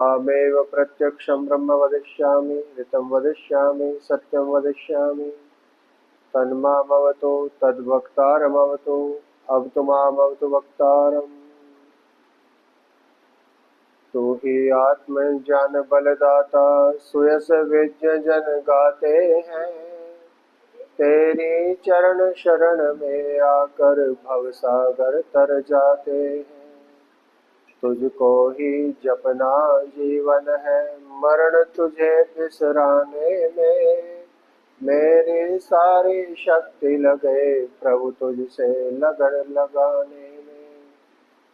अहमेव प्रत्यक्षं ब्रह्म वदिष्यामि, ऋतं वदिष्यामि, सत्यं वदिष्यामि। तन्मामवतु तद्वक्तारमवतु, अवतु मामवतु वक्तारम्। तू ही आत्मज्ञान बलदाता, सुयस विज्ञ जन गाते हैं। तेरी चरण शरण में आकर भवसागर तर जाते हैं। तुझको ही जपना जीवन है, मरण तुझे बिसराने में। मेरी सारी शक्ति लगे प्रभु तुझसे लगन लगाने में।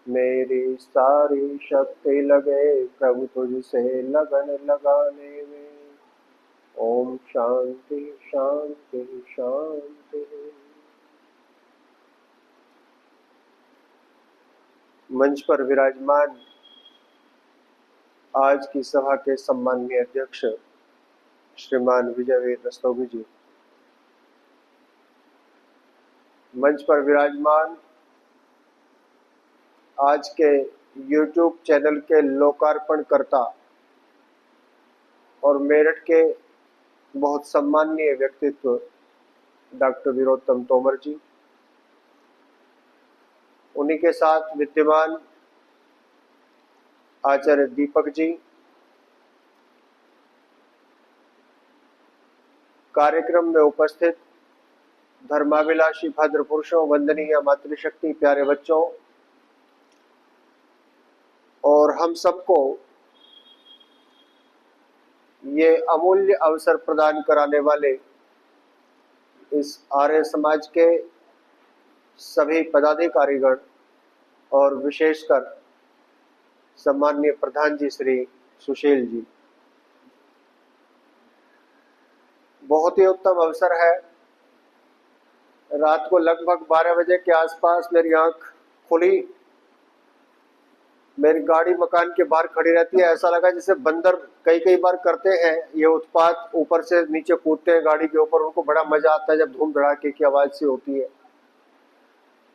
मेरी सारी शक्ति लगे प्रभु तुझसे लगन लगाने में। ओम शांति शांति शांति। मंच पर विराजमान आज की सभा के सम्माननीय अध्यक्ष श्रीमान विजयवीर रस्तोगी जी, मंच पर विराजमान आज के YouTube चैनल के लोकार्पण करता और मेरठ के बहुत सम्माननीय व्यक्तित्व डॉक्टर वीरोत्तम तोमर जी, उन्हीं के साथ विद्यमान आचार्य दीपक जी, कार्यक्रम में उपस्थित धर्माभिलाषी भद्र पुरुषों, वंदनीय मातृशक्ति, प्यारे बच्चों और हम सबको ये अमूल्य अवसर प्रदान कराने वाले इस आर्य समाज के सभी पदाधिकारीगण और विशेषकर सम्माननीय प्रधान जी श्री सुशील जी, बहुत ही उत्तम अवसर है। रात को लगभग 12 बजे के आसपास मेरी आंख खुली, मेरी गाड़ी मकान के बाहर खड़ी रहती है। ऐसा लगा जैसे बंदर कई बार करते हैं ये उत्पात, ऊपर से नीचे कूदते हैं गाड़ी के ऊपर, उनको बड़ा मजा आता है जब धूम धड़ाके की आवाज सी होती है।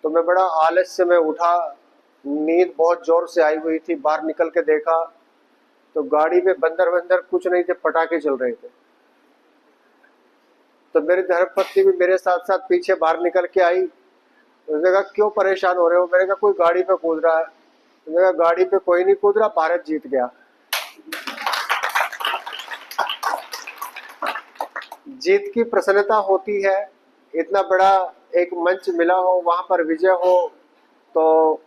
तो मैं बड़ा आलस्य में उठा, नींद बहुत जोर से आई हुई थी। बाहर निकल के देखा तो गाड़ी में बंदर कुछ नहीं थे, पटाखे चल रहे थे। तो मेरी धर्मपत्नी भी मेरे साथ साथ पीछे बाहर निकल के आई। उसने कहा क्यों परेशान हो रहे हो? मैंने कहा कोई गाड़ी पे कूद रहा है। उसने कहा गाड़ी पे कोई नहीं कूद रहा, भारत जीत गया। जीत की प्रसन्नता होती है, इतना बड़ा एक मंच मिला हो, वहां पर विजय हो तो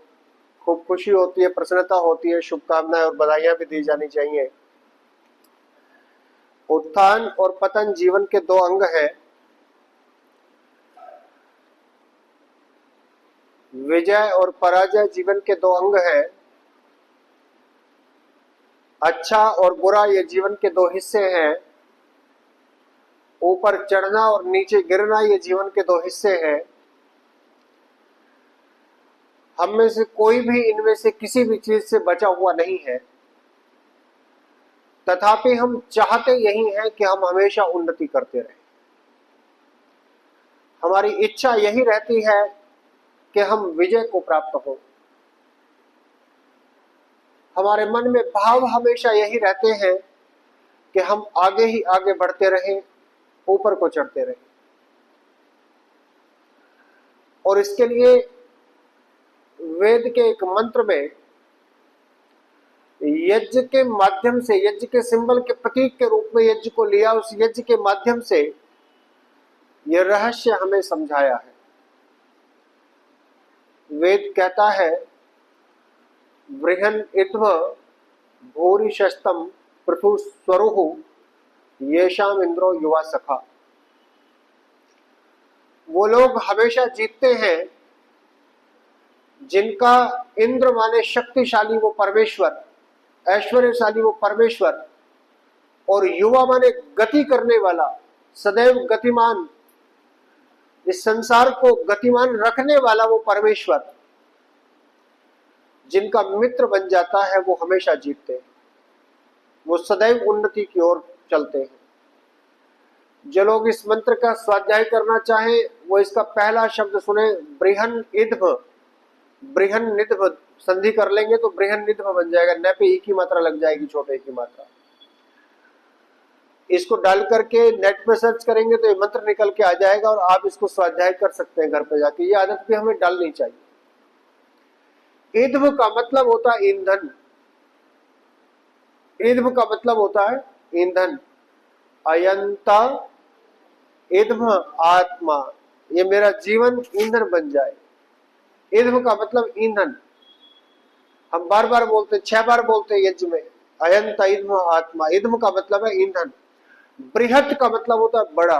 खूब खुशी होती है, प्रसन्नता होती है। शुभकामनाएं और बधाइयां भी दी जानी चाहिए। उत्थान और पतन जीवन के दो अंग हैं। विजय और पराजय जीवन के दो अंग हैं। अच्छा और बुरा ये जीवन के दो हिस्से हैं। ऊपर चढ़ना और नीचे गिरना ये जीवन के दो हिस्से हैं। हम में से कोई भी इनमें से किसी भी चीज से बचा हुआ नहीं है। तथापि हम चाहते यही हैं कि हम हमेशा उन्नति करते रहें। हमारी इच्छा यही रहती है कि हम विजय को प्राप्त हो। हमारे मन में भाव हमेशा यही रहते हैं कि हम आगे ही आगे बढ़ते रहें, ऊपर को चढ़ते रहें। और इसके लिए वेद के एक मंत्र में यज्ञ के माध्यम से, यज्ञ के सिंबल के प्रतीक के रूप में यज्ञ को लिया, उस यज्ञ के माध्यम से यह रहस्य हमें समझाया है। वेद कहता है बृहन इत्व भूरि शस्तम पृथु स्वरुहु येषाम इंद्रो युवा सखा। वो लोग हमेशा जीतते हैं जिनका इंद्र माने शक्तिशाली वो परमेश्वर, ऐश्वर्यशाली वो परमेश्वर, और युवा माने गति करने वाला, सदैव गतिमान, इस संसार को गतिमान रखने वाला वो परमेश्वर, जिनका मित्र बन जाता है वो हमेशा जीतते हैं। वो सदैव उन्नति की ओर चलते हैं। जो लोग इस मंत्र का स्वाध्याय करना चाहें वो इसका पहला शब्द सुने, बृहन इद्भ, बृहन निद्भ संधि कर लेंगे तो बृहन निध्म बन जाएगा, न पे ई की मात्रा लग जाएगी, छोटे की मात्रा। इसको डाल करके नेट पे सर्च करेंगे तो ये मंत्र निकल के आ जाएगा और आप इसको स्वाध्याय कर सकते हैं घर पे जाके। ये आदत भी हमें डालनी चाहिए। ईध्व का मतलब होता है ईंधन। ईध्व का मतलब होता है ईंधन। अयंता ईध्व आत्मा, ये मेरा जीवन ईंधन बन जाए। ईध्व का मतलब ईंधन। हम बार बार बोलते, 6 बार बोलते हैं यज्ञ में, अयंता ईध्व आत्मा। ईध्व का मतलब है ईंधन। बृहत का मतलब होता है बड़ा।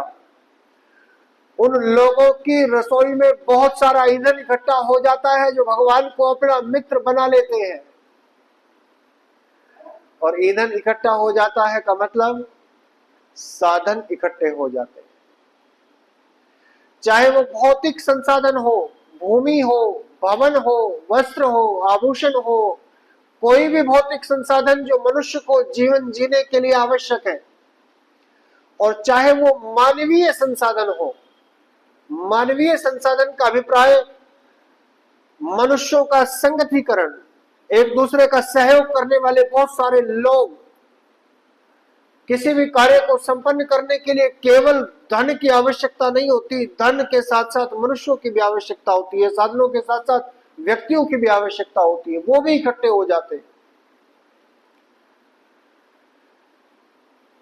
उन लोगों की रसोई में बहुत सारा ईंधन इकट्ठा हो जाता है जो भगवान को अपना मित्र बना लेते हैं। और ईंधन इकट्ठा हो जाता है का मतलब साधन इकट्ठे हो जाते हैं। चाहे वो भौतिक संसाधन हो, भूमि हो, भवन हो, वस्त्र हो, आभूषण हो, कोई भी भौतिक संसाधन जो मनुष्य को जीवन जीने के लिए आवश्यक है, और चाहे वो मानवीय संसाधन हो। मानवीय संसाधन का अभिप्राय मनुष्यों का संगठीकरण, एक दूसरे का सहयोग करने वाले बहुत सारे लोग। किसी भी कार्य को संपन्न करने के लिए केवल धन की आवश्यकता नहीं होती, धन के साथ साथ मनुष्यों की भी आवश्यकता होती है, साधनों के साथ साथ व्यक्तियों की भी आवश्यकता होती है, वो भी इकट्ठे हो जाते हैं।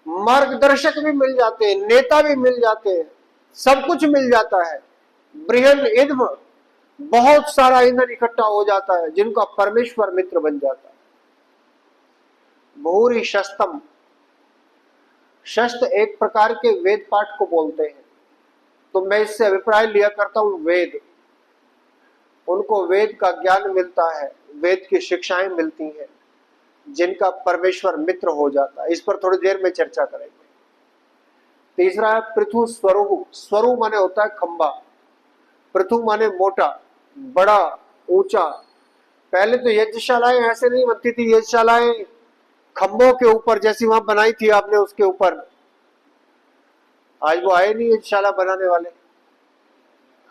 मार्गदर्शक भी मिल जाते हैं, नेता भी मिल जाते हैं, सब कुछ मिल जाता है। बृहन ईध्व, बहुत सारा ईंधन इकट्ठा हो जाता है जिनका परमेश्वर मित्र बन जाता है। भूरि शस्तम, शस्त्र एक प्रकार के वेद पाठ को बोलते हैं। तो मैं इससे अभिप्राय लिया करता हूं वेद। उनको वेद का ज्ञान मिलता है, वेद की शिक्षाएं मिलती हैं, जिनका परमेश्वर मित्र हो जाता है। इस पर थोड़ी देर में चर्चा करेंगे। तीसरा है पृथु स्वरू। स्वरू माने होता है खंबा, पृथु माने मोटा, बड़ा, ऊंचा। पहले तो यज्ञशालाएं ऐसे नहीं बनती थी, यज्ञशालाएं खंभों के ऊपर, जैसी वहां बनाई थी आपने उसके ऊपर। आज वो आए नहीं यज्ञशाला बनाने वाले।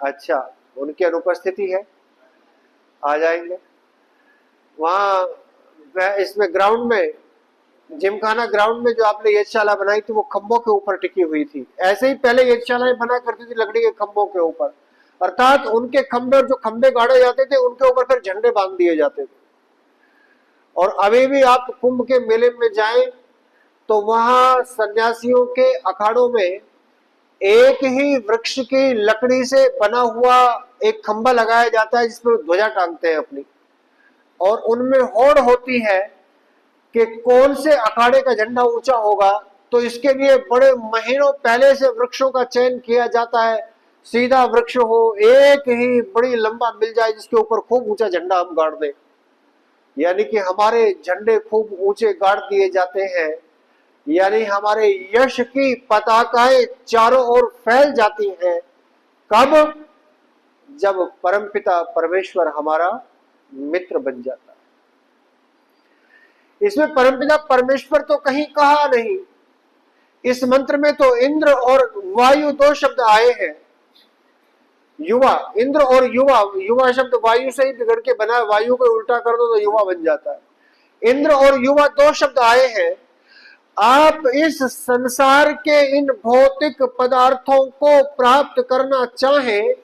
अच्छा, उनकी अनुपस्थिति है, आ जाएंगे। वहां इसमें ग्राउंड में, जिमखाना ग्राउंड में जो आपने यज्ञशाला बनाई थी वो खंभों के ऊपर टिकी हुई थी। ऐसे ही पहले यज्ञशालाएं बना करती थी लकड़ी के खंभों के ऊपर, अर्थात उनके खंभे, और जो खंभे गाड़े जाते थे उनके ऊपर फिर झंडे बांध दिए जाते थे। और अभी भी आप कुंभ के मेले में जाएं तो वहां सन्यासियों के अखाड़ों में एक ही वृक्ष की लकड़ी से बना हुआ एक खंभा लगाया जाता है जिसमें ध्वजा टांगते हैं अपनी, और उनमें होड़ होती है कि कौन से अखाड़े का झंडा ऊंचा होगा। तो इसके लिए बड़े महीनों पहले से वृक्षों का चयन किया जाता है। सीधा वृक्ष हो, एक ही बड़ी लंबा मिल जाए जिसके ऊपर खूब ऊंचा झंडा हम गाड़ दें, यानी कि हमारे झंडे खूब ऊंचे गाड़ दिए जाते हैं, यानी हमारे यश की पताकाएं चारों ओर फैल जाती हैं। कब? जब परमपिता परमेश्वर हमारा मित्र बन जाता है। इसमें परमपिता परमेश्वर तो कहीं कहा नहीं, इस मंत्र में तो इंद्र और वायु 2 शब्द आए हैं। युवा, इंद्र और युवा, युवा शब्द वायु से ही बिगड़ के बना है, वायु को उल्टा कर दो तो युवा बन जाता है। इंद्र और युवा 2 शब्द आए हैं। आप इस संसार के इन भौतिक पदार्थों को प्राप्त करना चाहें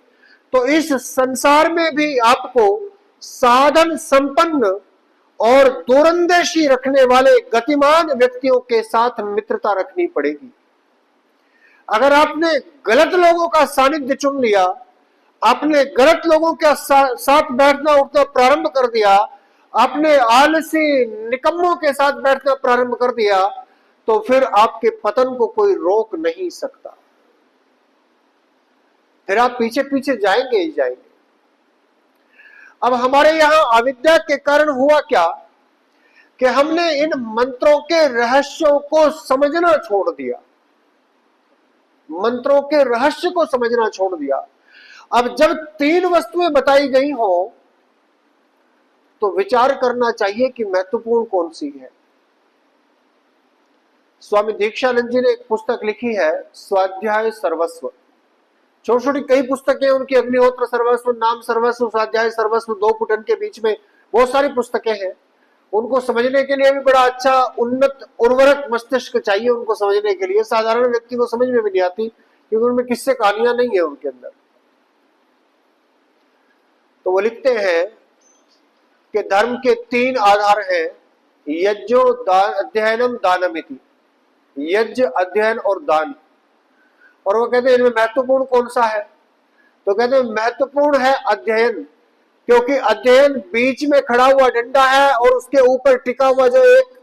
तो इस संसार में भी आपको साधन संपन्न और दूरंदेशी रखने वाले गतिमान व्यक्तियों के साथ मित्रता रखनी पड़ेगी। अगर आपने गलत लोगों का सानिध्य चुन लिया, आपने गलत लोगों के साथ बैठना उठना प्रारंभ कर दिया, आपने आलसी निकम्मों के साथ बैठना प्रारंभ कर दिया, तो फिर आपके पतन को कोई रोक नहीं सकता। फिर आप पीछे पीछे जाएंगे ही जाएंगे। अब हमारे यहां अविद्या के कारण हुआ क्या कि हमने इन मंत्रों के रहस्यों को समझना छोड़ दिया, मंत्रों के रहस्य को समझना छोड़ दिया। अब जब 3 वस्तुएं बताई गई हो तो विचार करना चाहिए कि महत्वपूर्ण कौन सी है। स्वामी दीक्षानंद जी ने एक पुस्तक लिखी है, स्वाध्याय सर्वस्व। छोटी छोटी कई पुस्तकें उनकी, अग्निहोत्र सर्वस्व, नाम सर्वस्व, स्वाध्याय सर्वस्व, 2 पुटन के बीच में बहुत सारी पुस्तकें हैं, उनको समझने के लिए भी बड़ा अच्छा उन्नत उर्वरक मस्तिष्क चाहिए उनको समझने के लिए। साधारण व्यक्ति को समझ में भी नहीं आती क्योंकि उनमें किस्से कहानियां नहीं है उनके अंदर। तो वो लिखते हैं कि धर्म के 3 आधार हैं, यज्ञो अध्ययनम दानमिति, यज्ञ, अध्ययन और दान। और वो कहते हैं इनमें महत्वपूर्ण कौन सा है? तो कहते हैं महत्वपूर्ण है अध्ययन, क्योंकि अध्ययन बीच में खड़ा हुआ डंडा है और उसके ऊपर टिका हुआ जो एक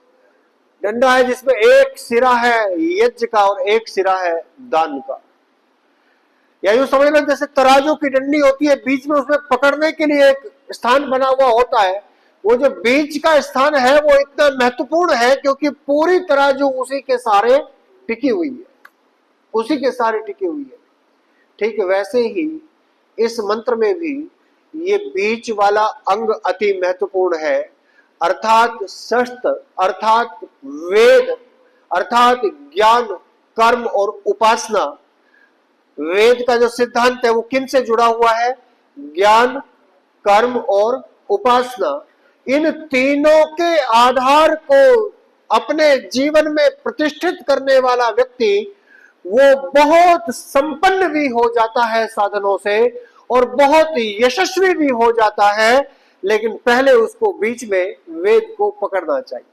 डंडा है जिसमें एक सिरा है यज्ञ का और एक सिरा है दान का। या यूं समझ लो जैसे तराजू की डंडी होती है, बीच में उसमें पकड़ने के लिए एक स्थान बना हुआ होता है, वो जो बीच का स्थान है वो इतना महत्वपूर्ण है क्योंकि पूरी तराजू उसी के सहारे टिकी हुई है, उसी के सहारे टिकी हुई है। ठीक वैसे ही इस मंत्र में भी ये बीच वाला अंग अति महत्वपूर्ण है, अर्थात शस्त्र, अर्थात वेद, अर्थात ज्ञान, कर्म और उपासना। वेद का जो सिद्धांत है वो किन से जुड़ा हुआ है? ज्ञान, कर्म और उपासना। इन तीनों के आधार को अपने जीवन में प्रतिष्ठित करने वाला व्यक्ति वो बहुत संपन्न भी हो जाता है साधनों से और बहुत यशस्वी भी हो जाता है, लेकिन पहले उसको बीच में वेद को पकड़ना चाहिए।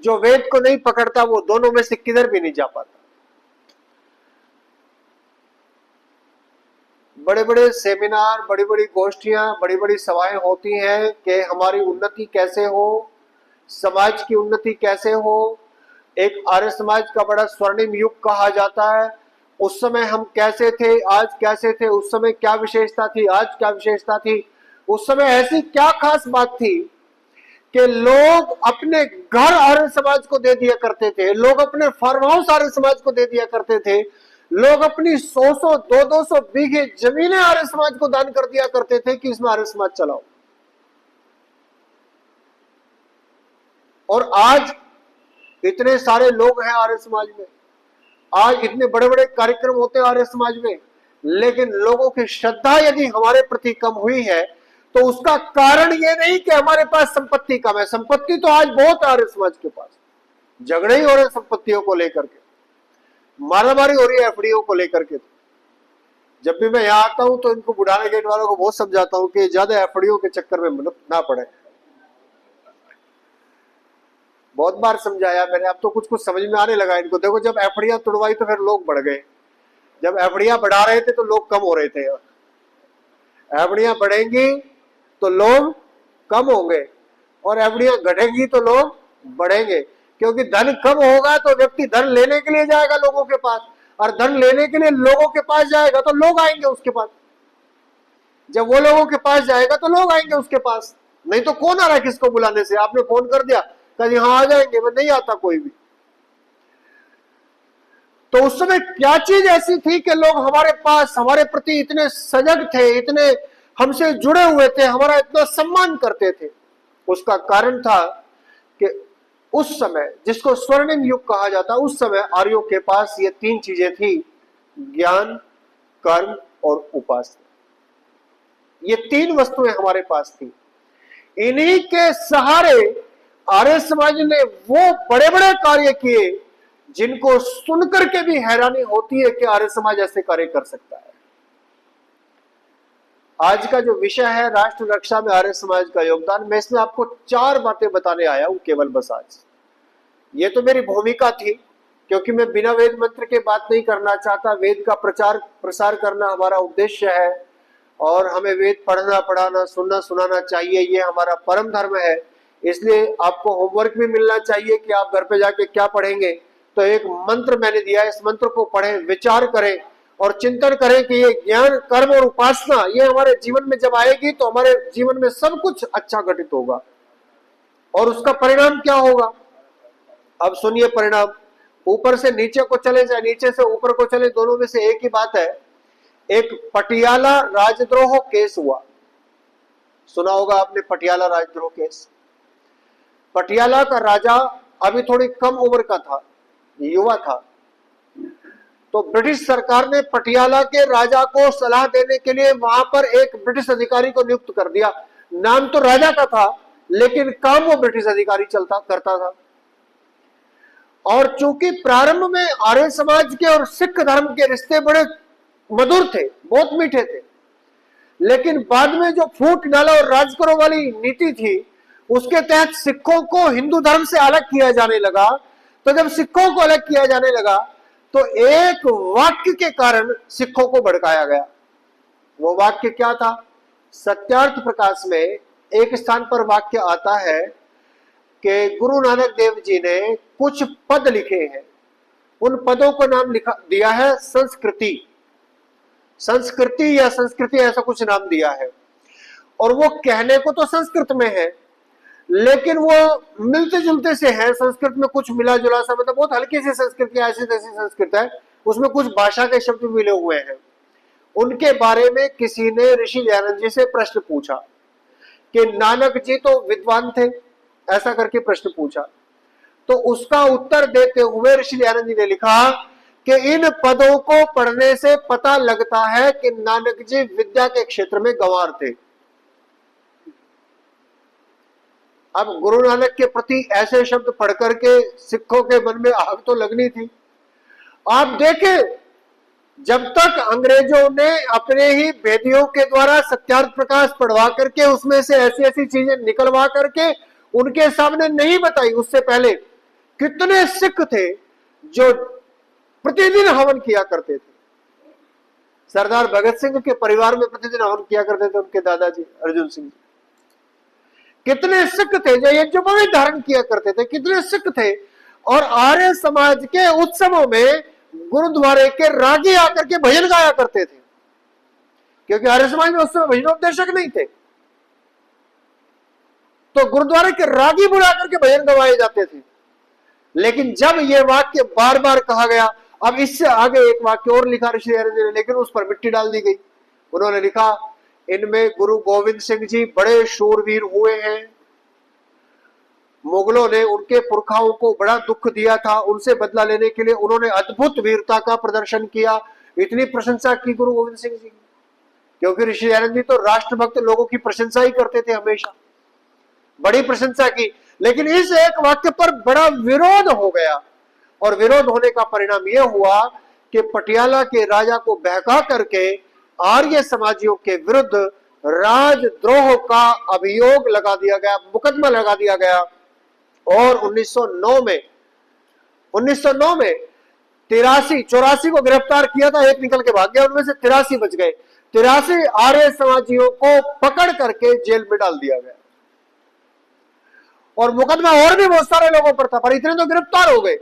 जो वेद को नहीं पकड़ता वो दोनों में से किधर भी नहीं जा पाता। बड़े बड़े सेमिनार, बड़ी बड़ी गोष्ठियां, बड़ी बड़ी सभाएं होती हैं कि हमारी उन्नति कैसे हो, समाज की उन्नति कैसे हो। एक आर्य समाज का बड़ा स्वर्णिम युग कहा जाता है। उस समय हम कैसे थे, आज कैसे थे, उस समय क्या विशेषता थी, आज क्या विशेषता थी। उस समय ऐसी क्या खास बात थी कि लोग अपने घर आर्य समाज को दे दिया करते थे, लोग अपने फार्म हाउस आर्य समाज को दे दिया करते थे, लोग अपनी 100-100, 200-200 बीघे जमीनें आर्य समाज को दान कर दिया करते थे कि इसमें आर्य समाज चलाओ। और आज इतने सारे लोग हैं आर्य समाज में, आज इतने बड़े बड़े कार्यक्रम होते हैं आर्य समाज में, लेकिन लोगों की श्रद्धा यदि हमारे प्रति कम हुई है तो उसका कारण ये नहीं कि हमारे पास संपत्ति कम है। संपत्ति तो आज बहुत आर्य समाज के पास, झगड़े ही हो रहे संपत्तियों को लेकर के, मारामारी हो रही है एफडीओ को लेकर के। जब भी मैं यहाँ आता हूं तो इनको बुढ़ाने गेट वालों को बहुत समझाता हूं कि ज्यादा एफडीओ के चक्कर में ना पड़े। बहुत बार समझाया मैंने, अब तो कुछ कुछ समझ में आने लगा इनको। देखो जब एफडीआर तुड़वाई तो फिर लोग बढ़ गए, जब एफडीआर बढ़ा रहे थे तो लोग कम हो रहे थे। एफडीआर बढ़ेंगी तो लोग कम होंगे और एफडीआर घटेंगी तो लोग बढ़ेंगे, क्योंकि धन कम होगा तो व्यक्ति धन लेने के लिए जाएगा लोगों के पास, और धन लेने के लिए लोगों के पास जाएगा तो लोग आएंगे उसके पास। जब वो लोगों के पास जाएगा तो लोग आएंगे उसके पास, नहीं तो कौन आ रहा है किसको बुलाने से? आपने फोन कर दिया, कल यहां आ जाएंगे, मैं नहीं आता कोई भी। तो उस समय क्या चीज ऐसी थी कि लोग हमारे पास, हमारे प्रति इतने सजग थे, इतने हमसे जुड़े हुए थे, हमारा इतना सम्मान करते थे? उसका कारण था कि उस समय, जिसको स्वर्णिम युग कहा जाता, उस समय आर्यों के पास ये 3 चीजें थी, ज्ञान, कर्म और उपासना। ये 3 वस्तुएं हमारे पास थी। इन्हीं के सहारे आर्य समाज ने वो बड़े बड़े कार्य किए जिनको सुनकर के भी हैरानी होती है कि आर्य समाज ऐसे कार्य कर सकता है। आज का जो विषय है राष्ट्र रक्षा में आर्य समाज का योगदान, मैं इसमें आपको 4 बातें बताने आया हूं केवल बस आज। ये तो मेरी भूमिका थी, क्योंकि मैं बिना वेद मंत्र के बात नहीं करना चाहता। वेद का प्रचार प्रसार करना हमारा उद्देश्य है और हमें वेद पढ़ना, पढ़ाना, सुनना, सुनाना चाहिए, ये हमारा परम धर्म है। इसलिए आपको होमवर्क भी मिलना चाहिए कि आप घर पे जाके क्या पढ़ेंगे। तो एक मंत्र मैंने दिया है, इस मंत्र को पढ़ें, विचार करें और चिंतन करें कि ये ज्ञान, कर्म और उपासना ये हमारे जीवन में जब आएगी तो हमारे जीवन में सब कुछ अच्छा घटित होगा। और उसका परिणाम क्या होगा? अब सुनिए परिणाम। ऊपर से नीचे को चले चाहे नीचे से ऊपर को चले, दोनों में से एक ही बात है। एक पटियाला राजद्रोह केस हुआ, सुना होगा आपने पटियाला राजद्रोह केस। पटियाला का राजा अभी थोड़ी कम उम्र का था, युवा था। तो ब्रिटिश सरकार ने पटियाला के राजा को सलाह देने के लिए वहां पर एक ब्रिटिश अधिकारी को नियुक्त कर दिया। नाम तो राजा का था लेकिन काम वो ब्रिटिश अधिकारी करता था। और चूंकि प्रारंभ में आर्य समाज के और सिख धर्म के रिश्ते बड़े मधुर थे, बहुत मीठे थे, लेकिन बाद में जो फूट डाला और राज करो वाली नीति थी उसके तहत सिखों को हिंदू धर्म से अलग किया जाने लगा। तो जब सिखों को अलग किया जाने लगा तो एक वाक्य के कारण सिखों को भड़काया गया। वो वाक्य क्या था? सत्यार्थ प्रकाश में एक स्थान पर वाक्य आता है कि गुरु नानक देव जी ने कुछ पद लिखे हैं, उन पदों को नाम दिया है संस्कृति, संस्कृति या संस्कृति ऐसा कुछ नाम दिया है। और वो कहने को तो संस्कृत में है लेकिन वो मिलते जुलते से है, संस्कृत में कुछ मिला जुला सा, मतलब बहुत हल्की सी संस्कृत, ऐसी तैसी संस्कृत है, उसमें कुछ भाषा के शब्द मिले हुए हैं। उनके बारे में किसी ने ऋषि दयानंद जी से प्रश्न पूछा कि नानक जी तो विद्वान थे, ऐसा करके प्रश्न पूछा। तो उसका उत्तर देते हुए ऋषि दयानंद जी ने लिखा कि इन पदों को पढ़ने से पता लगता है कि नानक जी विद्या के क्षेत्र में गंवार थे। अब गुरु नानक के प्रति ऐसे शब्द पढ़ करके सिखों के मन में आग तो लगनी थी। आप देखें, जब तक अंग्रेजों ने अपने ही वेदियों के द्वारा सत्यार्थ प्रकाश पढ़वा करके उसमें से ऐसी ऐसी चीजें निकलवा करके उनके सामने नहीं बताई, उससे पहले कितने सिख थे जो प्रतिदिन हवन किया करते थे। सरदार भगत सिंह के परिवार में प्रतिदिन हवन किया करते थे उनके दादाजी अर्जुन सिंह जी। कितने सिख थे जो यज्ञोपवीत धारण किया करते थे, कितने सिख थे। और आर्य समाज के उत्सवों में गुरुद्वारे के रागी आकर के भजन गाया करते थे, क्योंकि आर्य समाज में उस समय भजनोपदेशक नहीं थे, तो गुरुद्वारे के रागी बुला करके भजन गवाए जाते थे। लेकिन जब यह वाक्य बार बार कहा गया, अब इससे आगे एक वाक्य और लिखा ऋषि दयानंद जी ने, लेकिन उस पर मिट्टी डाल दी गई। उन्होंने लिखा, इनमें गुरु गोविंद सिंह जी बड़े शूरवीर हुए हैं, मुगलों ने उनके पुरखाओं को बड़ा दुख दिया था, उनसे बदला लेने के लिए उन्होंने अद्भुत वीरता का प्रदर्शन किया। इतनी प्रशंसा की गुरु गोविंद सिंह जी, क्योंकि ऋषि दयानंद जी तो राष्ट्रभक्त लोगों की प्रशंसा ही करते थे, हमेशा बड़ी प्रशंसा की। लेकिन इस एक वाक्य पर बड़ा विरोध हो गया, और विरोध होने का परिणाम यह हुआ कि पटियाला के राजा को बहका करके आर्य समाजियों के विरुद्ध राजद्रोह का अभियोग लगा दिया गया, मुकदमा लगा दिया गया। और 1909 में 84 को गिरफ्तार किया था, एक निकल के भाग गया, उनमें से 83 बच गए। 83 आर्य समाजियों को पकड़ करके जेल में डाल दिया गया, और मुकदमा और भी बहुत सारे लोगों पर था, पर इतने तो गिरफ्तार हो गए।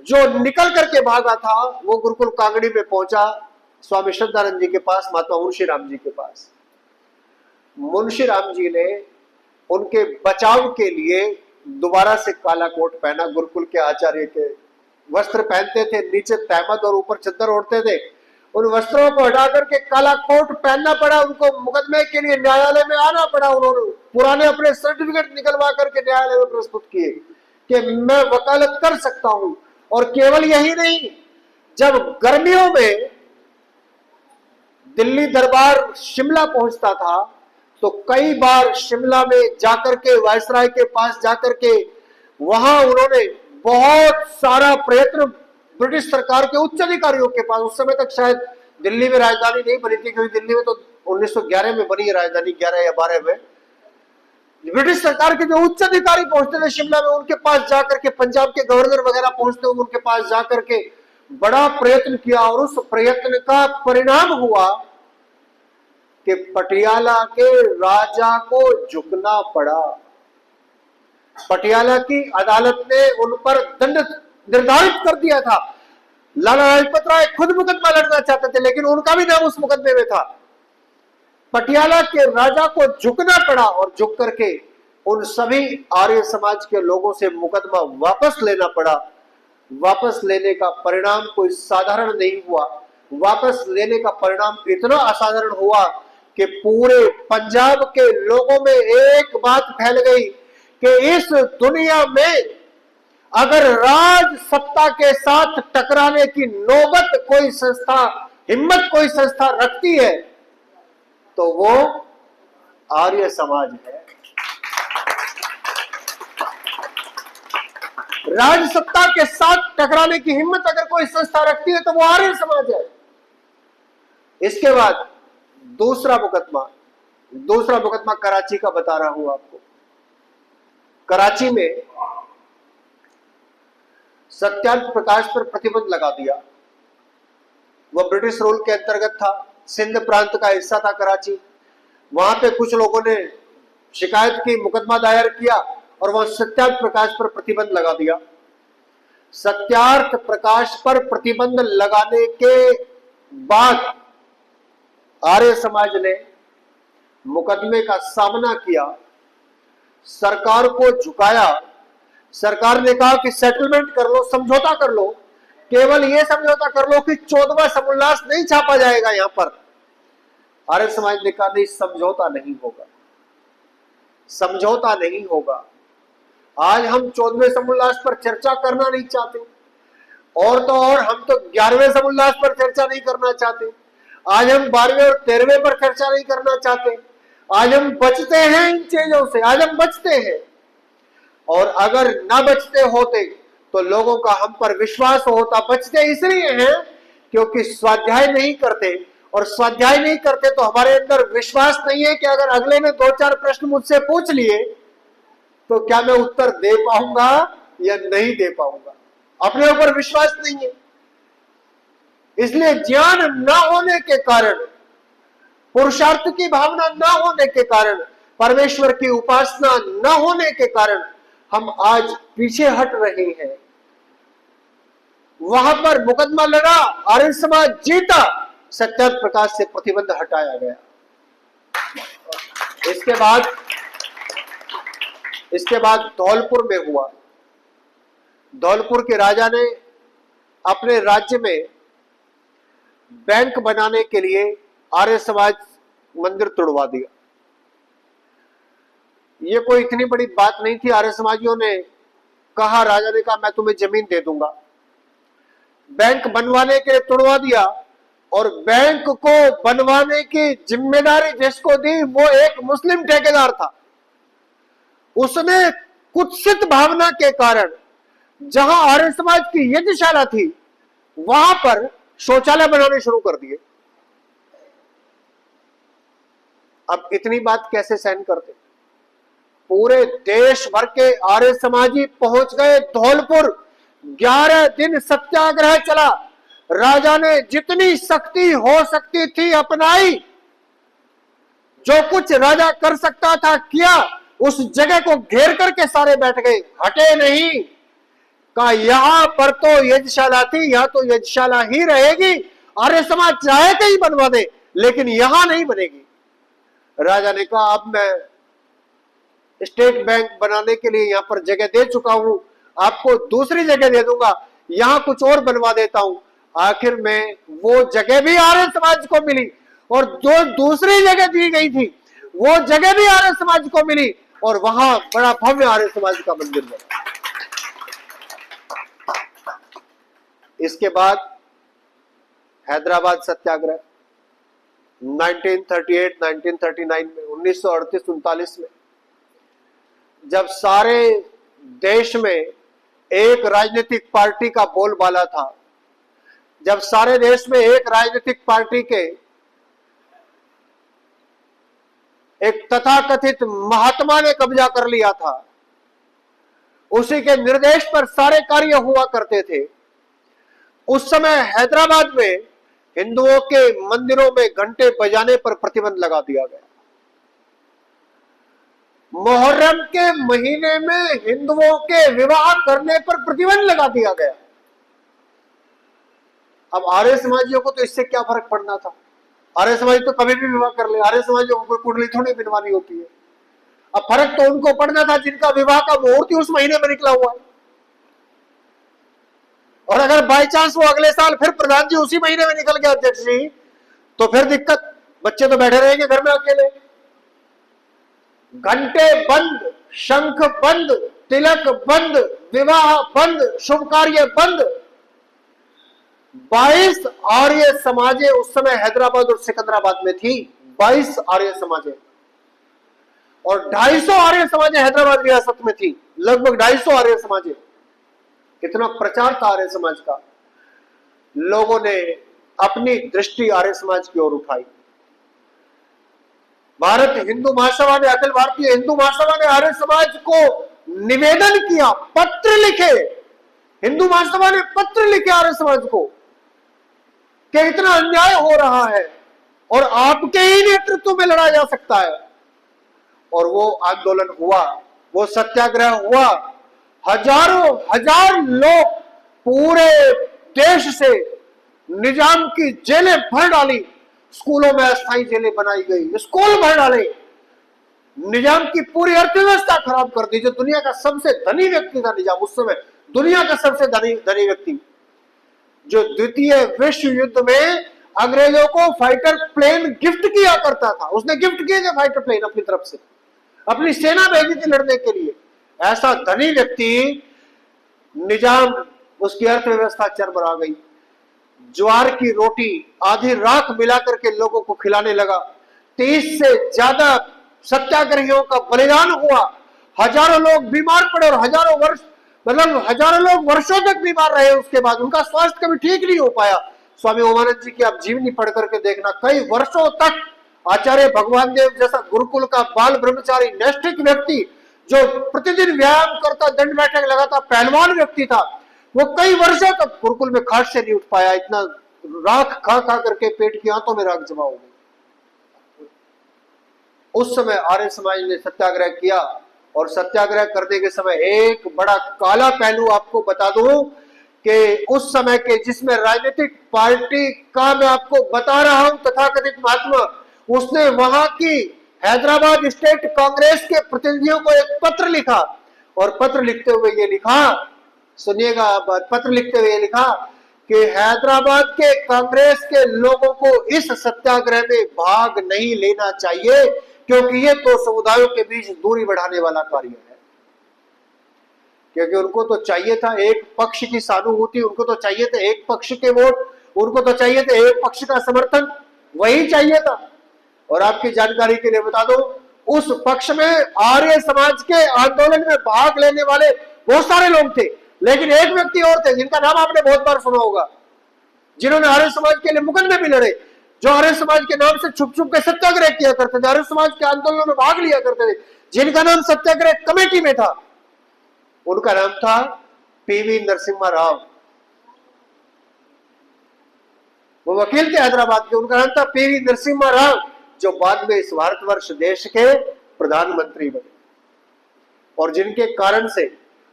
जो निकल करके भागा था वो गुरुकुल कांगड़ी में पहुंचा, स्वामी श्रद्धानंद जी के पास, महात्मा मुंशी राम जी के पास। मुंशी राम जी ने उनके बचाव के लिए दोबारा से काला कोट पहना, गुरुकुल के आचार्य के वस्त्र पहनते थे, नीचे तहमद और ऊपर चद्दर ओढ़ते थे। उन वस्त्रों को हटा करके काला कोट पहनना पड़ा उनको, मुकदमे के लिए न्यायालय में आना पड़ा। उन्होंने पुराने अपने सर्टिफिकेट निकलवा करके न्यायालय में प्रस्तुत किए कि मैं वकालत कर सकता हूं। और केवल यही नहीं, जब गर्मियों में दिल्ली दरबार शिमला पहुंचता था तो कई बार शिमला में जाकर के, वायसराय के पास जाकर के, वहां उन्होंने बहुत सारा प्रयत्न ब्रिटिश सरकार के उच्च अधिकारियों के पास, उस समय तक शायद दिल्ली में राजधानी नहीं बनी थी, क्योंकि दिल्ली में तो 1911 में बनी है राजधानी, 11 या 12 में। ब्रिटिश सरकार के जो उच्च अधिकारी पहुंचते थे शिमला में, उनके पास जाकर के, पंजाब के गवर्नर वगैरह पहुंचते हुए उनके पास जाकर के बड़ा प्रयत्न किया, और उस प्रयत्न का परिणाम हुआ कि पटियाला के राजा को झुकना पड़ा। पटियाला की अदालत ने उन पर दंड निर्धारित कर दिया था। लाला लाजपत राय खुद मुकदमा लड़ना चाहते थे, लेकिन उनका भी नाम उस मुकदमे में था। पटियाला के राजा को झुकना पड़ा, और झुक करके उन सभी आर्य समाज के लोगों से मुकदमा वापस लेना पड़ा। वापस लेने का परिणाम कोई साधारण नहीं हुआ। वापस लेने का परिणाम इतना असाधारण हुआ कि पूरे पंजाब के लोगों में एक बात फैल गई कि इस दुनिया में अगर राज सत्ता के साथ टकराने की नौबत कोई संस्था, हिम्मत कोई संस्था रखती है तो वो आर्य समाज है। राज सत्ता के साथ टकराने की हिम्मत अगर कोई संस्था रखती है तो वो आर्य समाज है। इसके बाद दूसरा मुकदमा कराची का बता रहा हूं आपको। कराची में सत्याग्रह प्रकाश पर प्रतिबंध लगा दिया। वह ब्रिटिश रूल के अंतर्गत था, सिंध प्रांत का हिस्सा था कराची। वहां पे कुछ लोगों ने शिकायत की, मुकदमा दायर किया और वह सत्याग्रह प्रकाश पर प्रतिबंध लगा दिया। सत्याग्रह प्रकाश पर प्रतिबंध लगाने के बाद आर्य समाज ने मुकदमे का सामना किया, सरकार को झुकाया। सरकार ने कहा कि सेटलमेंट कर लो, समझौता कर लो, केवल यह समझौता कर लो कि 14वां समोल्लास नहीं छापा जाएगा यहां पर। आर्य समाज ने कहा नहीं, समझौता नहीं होगा, समझौता नहीं होगा। आज हम 14वें समोल्लास पर चर्चा करना नहीं चाहते, और तो और हम तो 11वें समोल्लास पर चर्चा नहीं करना चाहते। आज हम 12वें और 13वें पर चर्चा नहीं करना चाहते। आज हम बचते हैं इन चीजों से, आज हम बचते हैं। और अगर ना बचते होते तो लोगों का हम पर विश्वास होता। बचते इसलिए हैं क्योंकि स्वाध्याय नहीं करते, और स्वाध्याय नहीं करते तो हमारे अंदर विश्वास नहीं है कि अगर अगले ने 2-4 प्रश्न मुझसे पूछ लिए तो क्या मैं उत्तर दे पाऊंगा या नहीं दे पाऊंगा। अपने ऊपर विश्वास नहीं है। इसलिए ज्ञान न होने के कारण, पुरुषार्थ की भावना न होने के कारण, परमेश्वर की उपासना न होने के कारण हम आज पीछे हट रहे हैं। वहां पर मुकदमा लड़ा, आर्य समाज जीता, सत्याग्रह प्रकाश से प्रतिबंध हटाया गया। इसके बाद धौलपुर में हुआ। धौलपुर के राजा ने अपने राज्य में बैंक बनाने के लिए आर्य समाज मंदिर तोड़वा दिया। ये कोई इतनी बड़ी बात नहीं थी। आर्य समाजियों ने कहा, राजा ने कहा मैं तुम्हें जमीन दे दूंगा। बैंक बनवाने के लिए तोड़वा दिया, और बैंक को बनवाने की जिम्मेदारी जिसको दी वो एक मुस्लिम ठेकेदार था। उसने कुत्सित भावना के कारण जहां आर्य समाज की यज्ञशाला थी वहां पर शौचालय बनाने शुरू कर दिए। अब इतनी बात कैसे सहन करते। पूरे देश भर के आर्य समाजी पहुंच गए धौलपुर। 11 दिन सत्याग्रह चला। राजा ने जितनी सख्ती हो सकती थी अपनाई, जो कुछ राजा कर सकता था किया। उस जगह को घेर करके सारे बैठ गए, हटे नहीं। कहा यहां पर तो यज्ञशाला थी, यहां तो यज्ञशाला ही रहेगी। आर्य समाज चाहे कहीं बनवा दे लेकिन यहां नहीं बनेगी। राजा ने कहा अब मैं स्टेट बैंक बनाने के लिए यहां पर जगह दे चुका हूं, आपको दूसरी जगह दे दूंगा, यहां कुछ और बनवा देता हूं। आखिर में वो जगह भी आर्य समाज को मिली, और जो दूसरी जगह दी गई थी वो जगह भी आर्य समाज को मिली, और वहां बड़ा भव्य आर्य समाज का मंदिर बना। इसके बाद हैदराबाद सत्याग्रह 1938, 1939 में, 1938-39 में, जब सारे देश में एक राजनीतिक पार्टी का बोलबाला था, जब सारे देश में एक राजनीतिक पार्टी के एक तथाकथित महात्मा ने कब्जा कर लिया था, उसी के निर्देश पर सारे कार्य हुआ करते थे। उस समय हैदराबाद में हिंदुओं के मंदिरों में घंटे बजाने पर प्रतिबंध लगा दिया गया। मुहर्रम के महीने में हिंदुओं के विवाह करने पर प्रतिबंध लगा दिया गया। अब आर्य समाजियों को तो इससे क्या फर्क पड़ना था। आर्य समाज तो कभी भी विवाह कर ले, आर्य समाजियों को कोई कुंडली थोड़ी बनवानी होती है। अब फर्क तो उनको पड़ना था जिनका विवाह का मुहूर्त ही उस महीने में निकला हुआ है। और अगर बाई चांस वो अगले साल फिर प्रधान जी उसी महीने में निकल गया अध्यक्ष जी, तो फिर दिक्कत, बच्चे तो बैठे रहेंगे घर में अकेले। घंटे बंद, शंख बंद, तिलक बंद, विवाह बंद, शुभ कार्य बंद। 22 आर्य समाजें उस समय हैदराबाद और सिकंदराबाद में थी। 22 आर्य समाज है और 250 आर्य समाज हैदराबाद रियासत में थी, लगभग 250 आर्य समाज है। कितना प्रचार था आर्य समाज का, लोगों ने अपनी दृष्टि आर्य समाज की ओर उठाई। भारत हिंदू महासभा ने, अखिल भारतीय हिंदू महासभा ने आर्य समाज को निवेदन किया, पत्र लिखे, हिंदू महासभा ने पत्र लिखे आर्य समाज को कि इतना अन्याय हो रहा है और आपके ही नेतृत्व में लड़ा जा सकता है। और वो आंदोलन हुआ, वो सत्याग्रह हुआ, हजारों हजार लोग पूरे देश से निजाम की जेलें भर डाली, स्कूलों में अस्थायी जेलें बनाई गई, स्कूल भर डाले, निजाम की पूरी अर्थव्यवस्था खराब कर दी। जो दुनिया का सबसे धनी व्यक्ति था निजाम उस समय, दुनिया का सबसे धनी व्यक्ति, जो द्वितीय विश्व युद्ध में अंग्रेजों को फाइटर प्लेन गिफ्ट किया करता था, उसने गिफ्ट किए थे फाइटर प्लेन अपनी तरफ से, अपनी सेना भेजी थी लड़ने के लिए। ऐसा धनी व्यक्ति, निजाम, उसकी अर्थव्यवस्था चरमरा गई। ज्वार की रोटी आधी राख मिलाकर के लोगों को खिलाने लगा। 30 से ज्यादा सत्याग्रहियों का बलिदान हुआ, हजारों लोग बीमार पड़े और हजारों लोग वर्षों तक बीमार रहे। उसके बाद उनका स्वास्थ्य कभी ठीक नहीं हो पाया। स्वामी ओमानंद जी की आप जीवनी पढ़ करके देखना, कई वर्षों तक आचार्य भगवान देव जैसा गुरुकुल का बाल ब्रह्मचारी नैष्ठिक व्यक्ति, जो प्रतिदिन व्यायाम करता, दंड बैठक लगाता, पहलवान व्यक्ति था, वो कई वर्षों तक गुरुकुल में खाट से नहीं उठ पाया। इतना राख खा खा करके पेट की आंतों में राख जमा हो गई। उस समय आर्य समाज ने सत्याग्रह किया और सत्याग्रह करने के समय एक बड़ा काला पहलू आपको बता दूं कि उस समय के, जिसमें राजनीतिक पार्टी का मैं आपको बता रहा हूं तथाकथित महात्मा, उसने वहां की हैदराबाद स्टेट कांग्रेस के प्रतिनिधियों को एक पत्र लिखा और पत्र लिखते हुए ये लिखा, सुनिएगा, पत्र लिखते हुए ये लिखा कि हैदराबाद के कांग्रेस के लोगों को इस सत्याग्रह में भाग नहीं लेना चाहिए क्योंकि ये तो समुदायों के बीच दूरी बढ़ाने वाला कार्य है। क्योंकि उनको तो चाहिए था एक पक्ष की सहानुभूति, उनको तो चाहिए थे एक पक्ष के वोट, उनको तो चाहिए थे एक पक्ष का समर्थन, वही चाहिए था। और आपकी जानकारी के लिए बता दो, उस पक्ष में आर्य समाज के आंदोलन में भाग लेने वाले बहुत सारे लोग थे, लेकिन एक व्यक्ति और थे जिनका नाम आपने बहुत बार सुना होगा, जिन्होंने आर्य समाज के लिए मुकदमे भी लड़े, जो आर्य समाज के नाम से छुप छुप के सत्याग्रह किया करते थे, आर्य समाज के आंदोलनों में भाग लिया करते थे, जिनका नाम सत्याग्रह कमेटी में था। उनका नाम था पीवी नरसिम्हा राव। वो वकील थे हैदराबाद के, उनका नाम था पीवी नरसिम्हा राव, जो बाद में इस भारतवर्ष देश के प्रधानमंत्री बने और जिनके कारण से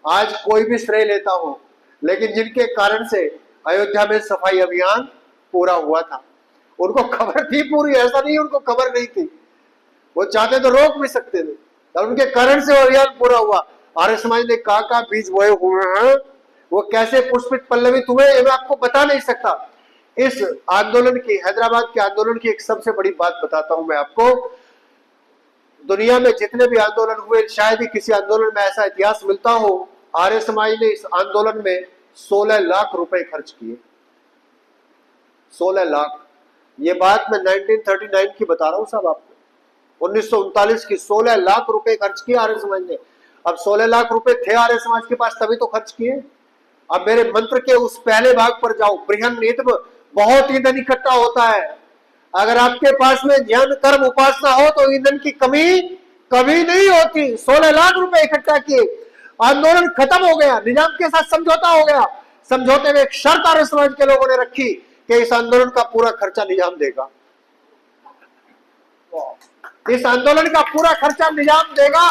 आज कोई भी श्रेय लेता हो, लेकिन जिनके कारण से अयोध्या में सफाई अभियान पूरा हुआ था। उनको खबर थी पूरी, ऐसा नहीं उनको खबर नहीं थी, वो चाहते तो रोक भी सकते थे, और उनके कारण से वो अभियान पूरा हुआ। आर्य समाज ने कहा बीज बोए हुए हैं, वो कैसे पुष्पित पल्लवित हुए ये मैं आपको बता नहीं सकता। इस आंदोलन की, हैदराबाद के आंदोलन की एक सबसे बड़ी बात बताता हूं मैं आपको। दुनिया में जितने भी आंदोलन हुए, शायद ही किसी आंदोलन में ऐसा इतिहास मिलता हो, आर्य समाज ने इस आंदोलन में 16 लाख रुपए खर्च किए। 16 लाख, ये बात मैं 1939 की बता रहा हूं साहब आपको, 1939 की 16 लाख रुपए खर्च किए आर्य समाज ने। अब 16 लाख रुपए थे आर्य समाज के पास तभी तो खर्च किए। अब मेरे मंत्र के उस पहले भाग पर जाओ, बृहन्नित्व, बहुत ईंधन इकट्ठा होता है। अगर आपके पास में ज्ञान कर्म उपासना हो तो ईंधन की कमी कभी नहीं होती। 16 लाख रुपए इकट्ठा किए, आंदोलन खत्म हो गया, निजाम के साथ समझौता हो गया। समझौते में एक शर्त आर्य समाज के लोगों ने रखी कि इस आंदोलन का पूरा खर्चा निजाम देगा, इस आंदोलन का पूरा खर्चा निजाम देगा।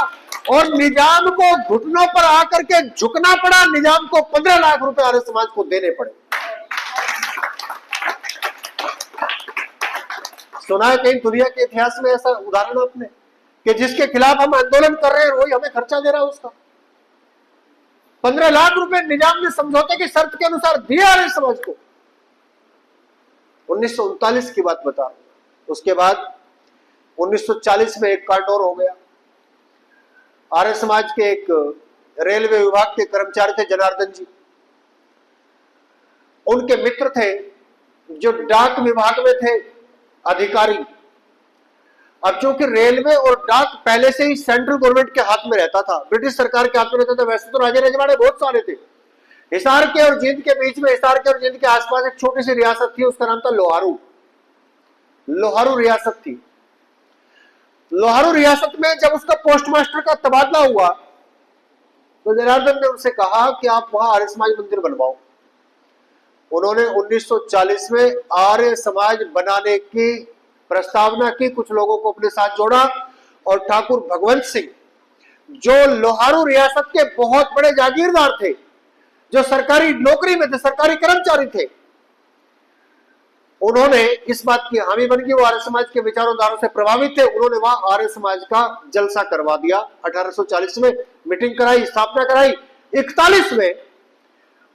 और निजाम को घुटनों पर आकर के झुकना पड़ा, निजाम को 15 लाख रुपए आर्य समाज को देने पड़े। सुना है कहीं दुनिया के इतिहास में ऐसा उदाहरण आपने कि जिसके खिलाफ हम आंदोलन कर रहे हैं वही हमें खर्चा दे रहा है उसका? 15 लाख रुपए निजाम ने समझौते की शर्त के अनुसार दिया आर्य समाज को। 1939 की बात बता रहा हूं। उसके बाद 1940 में एक कांड और हो गया। आर्य समाज के एक रेलवे विभाग के कर्मचारी थे जनार्दन जी, उनके मित्र थे जो डाक विभाग में थे अधिकारी। अब चूंकि रेलवे और डाक पहले से ही सेंट्रल गवर्नमेंट के हाथ में रहता था, ब्रिटिश सरकार के हाथ में रहता था, वैसे तो राजे रजवाड़े बहुत सारे थे। हिसार के और जींद के बीच में, हिसार के और जींद के आसपास एक छोटी सी रियासत थी, उसका नाम था लोहारू। लोहारू रियासत थी। लोहारू रियासत में जब उसका पोस्टमास्टर का तबादला हुआ तो जनार्दन ने उनसे कहा कि आप वहां आर्य समाज मंदिर बनवाओ। उन्होंने 1940 में आर्य समाज बनाने की प्रस्तावना की, कुछ लोगों को अपने साथ जोड़ा और ठाकुर भगवंत सिंह, जो लोहारू रियासत के बहुत बड़े जागीरदार थे, जो सरकारी नौकरी में थे, सरकारी कर्मचारी थे, उन्होंने इस बात की हामी बन गई, वो आर्य समाज के विचारों से प्रभावित थे। उन्होंने वहां आर्य समाज का जलसा करवा दिया। 1840 में मीटिंग कराई, स्थापना कराई 41 में।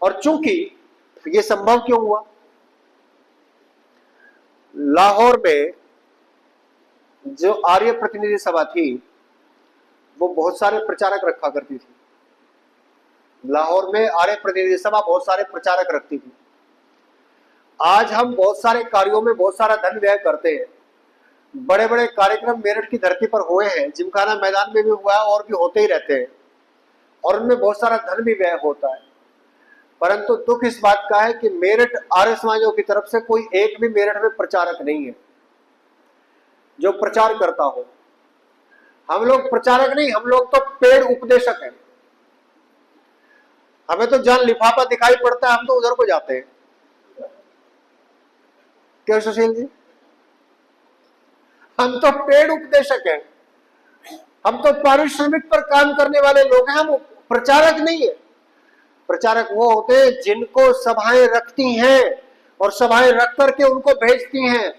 और चूंकि ये संभव क्यों हुआ, लाहौर में जो आर्य प्रतिनिधि सभा थी वो बहुत सारे प्रचारक रखा करती थी। लाहौर में आर्य प्रतिनिधि सभा बहुत सारे प्रचारक रखती थी। आज हम बहुत सारे कार्यों में बहुत सारा धन व्यय करते हैं। बड़े बड़े कार्यक्रम मेरठ की धरती पर हुए हैं, जिमखाना मैदान में भी हुआ है और भी होते ही रहते हैं, और उनमें बहुत सारा धन भी व्यय होता है। परंतु दुख इस बात का है कि मेरठ आर्य समाजों की तरफ से कोई एक भी मेरठ में प्रचारक नहीं है जो प्रचार करता हो। हम लोग प्रचारक नहीं, हम लोग तो पेड़ उपदेशक हैं। हमें तो जहां लिफाफा दिखाई पड़ता है हम तो उधर को जाते हैं। क्यों सुशील जी? हम तो पेड़ उपदेशक हैं, हम तो पारिश्रमिक पर काम करने वाले लोग हैं, हम प्रचारक नहीं है। प्रचारक वो होते हैं जिनको सभाएं रखती हैं और सभाएं रख करके उनको भेजती हैं।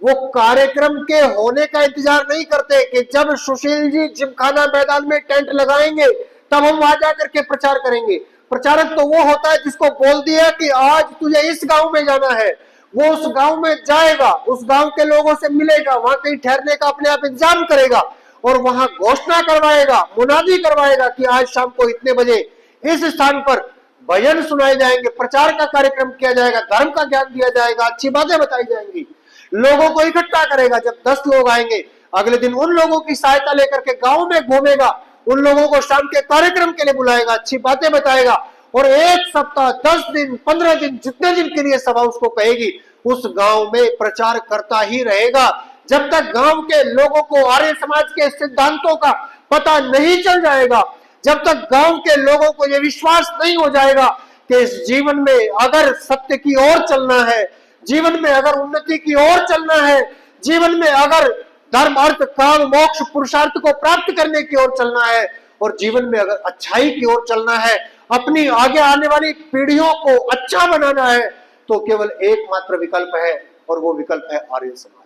वो कार्यक्रम के होने का इंतजार नहीं करते कि जब सुशील जी जिमखाना मैदान में टेंट लगाएंगे तब हम वहां जाकर के प्रचार करेंगे। प्रचारक तो वो होता है जिसको बोल दिया कि आज तुझे इस गांव में जाना है, वो उस गांव में जाएगा, उस गांव के लोगों से मिलेगा, वहां कहीं ठहरने का अपने आप इंतजाम करेगा और वहां घोषणा करवाएगा, मुनादी करवाएगा कि आज शाम को इतने बजे इस स्थान पर भजन सुनाए जाएंगे, प्रचार का कार्यक्रम किया जाएगा, धर्म का ज्ञान दिया जाएगा, अच्छी बातें बताई जाएंगी, लोगों को इकट्ठा करेगा। जब 10 लोग आएंगे अगले दिन उन लोगों की सहायता लेकर के गांव में घूमेगा, उन लोगों को शाम के कार्यक्रम के लिए बुलाएगा, अच्छी बातें बताएगा और 1 सप्ताह 10 दिन 15 दिन जितने दिन के लिए सभा उसको कहेगी उस गांव में प्रचार करता ही रहेगा। जब तक गांव के लोगों को आर्य समाज के सिद्धांतों का पता नहीं चल जाएगा, जब तक गांव के लोगों को यह विश्वास नहीं हो जाएगा कि इस जीवन में अगर सत्य की ओर चलना है, जीवन में अगर उन्नति की ओर चलना है, जीवन में अगर धर्म अर्थ काम मोक्ष पुरुषार्थ को प्राप्त करने की ओर चलना है और जीवन में अगर अच्छाई की ओर चलना है, अपनी आगे आने वाली पीढ़ियों को अच्छा बनाना है, तो केवल एकमात्र विकल्प है और वो विकल्प है आर्य समाज।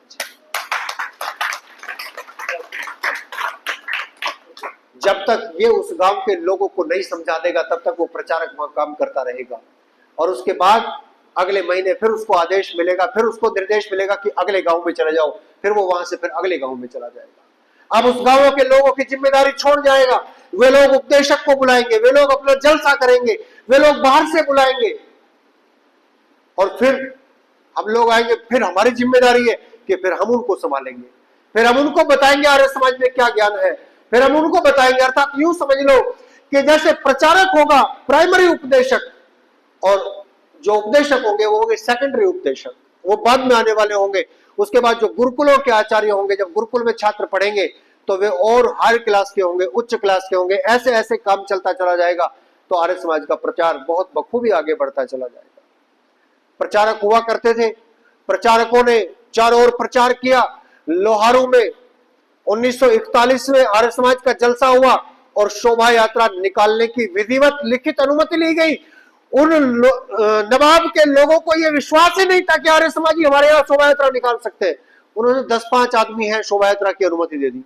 जब तक ये उस गांव के लोगों को नहीं समझा देगा तब तक वो प्रचारक वहां काम करता रहेगा और उसके बाद अगले महीने फिर उसको आदेश मिलेगा, फिर उसको निर्देश मिलेगा कि अगले गांव में चले जाओ, फिर वो वहां से फिर अगले गांव में चला जाएगा। अब उस गांव के लोगों की जिम्मेदारी छोड़ जाएगा, वे लोग उपदेशक को बुलाएंगे, वे लोग अपना जलसा करेंगे, वे लोग बाहर से बुलाएंगे और फिर हम लोग आएंगे। फिर हमारी जिम्मेदारी है कि फिर हम उनको संभालेंगे, फिर हम उनको बताएंगे आर्य समाज में क्या ज्ञान है, फिर हम उनको बताएंगे। अर्थात यूं समझ लो कि जैसे प्रचारक होगा प्राइमरी उपदेशक और जो उपदेशक होंगे वो होंगे सेकेंडरी उपदेशक, वो बाद में आने वाले होंगे। उसके बाद जो गुरुकुलों के आचार्य होंगे, जब गुरुकुल में छात्र पढ़ेंगे तो वे और हायर क्लास के होंगे, उच्च क्लास के होंगे। ऐसे ऐसे काम चलता चला जाएगा तो आर्य समाज का प्रचार बहुत बखूबी आगे बढ़ता चला जाएगा। प्रचारक हुआ करते थे, प्रचारकों ने चारों ओर प्रचार किया। लोहारू में 1941 में आर्य समाज का जलसा हुआ और शोभा यात्रा निकालने की विधिवत लिखित अनुमति ली गई। उन नवाब के लोगों को यह विश्वास ही नहीं था कि आर्य समाजी हमारे यहाँ शोभा यात्रा निकाल सकते हैं। उन्होंने 10-5 आदमी हैं शोभा यात्रा की अनुमति दे दी।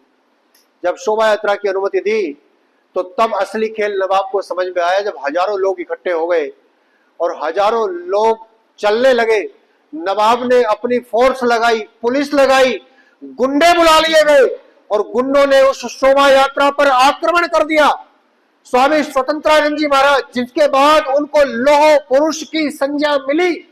जब शोभा यात्रा की अनुमति दी तो तब असली खेल नवाब को समझ में आया, जब हजारों लोग इकट्ठे हो गए और हजारों लोग चलने लगे। नवाब ने अपनी फोर्स लगाई, पुलिस लगाई, गुंडे बुला लिए गए और गुंडों ने उस शोभा यात्रा पर आक्रमण कर दिया। स्वामी स्वतंत्रानंद जी महाराज, जिसके बाद उनको लौह पुरुष की संज्ञा मिली,